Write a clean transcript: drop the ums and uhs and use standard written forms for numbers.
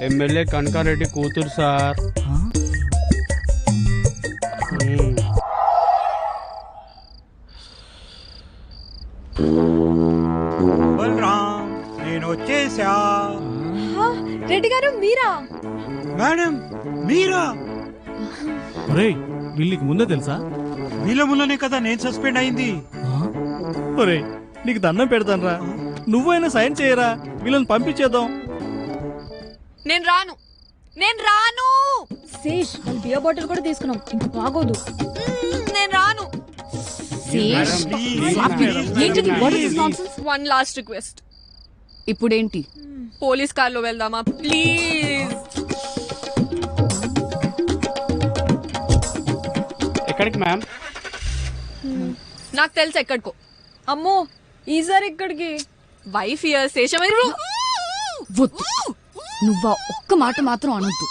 MLA Kanaka Reddy కూతురు sir. నేను వచ్చేసా. రెడ్డి గారు మీరా? మేడం మీరా? ఒరేయ్ వీళ్ళకి ముందే తెలుసా? వీళ్ళ ముందునే కదా నేను సస్పెండ్ అయింది. ఒరేయ్ నీకు దండం పెడతానరా, నువ్వైనా సైన్ చేయరా, వీళ్ళని పంపించేద్దాం. నేను రాను. శేష్ బియర్ బాటిల్ కూడా తీసుకున్నాం, ఇంకా బాగోదు. నేను రాను. One last request. ఇప్పుడేంటి? పోలీస్ కార్లో వెళ్దామా ప్లీజ్? ఎక్కడికి మ్యామ్? నాకు తెలుసు ఎక్కడికో. అమ్మో ఈసారి ఎక్కడికి? వైఫ్ ఇయర్ శేషం. నువ్వా ఒక్క మాట మాత్రం అనొద్దు.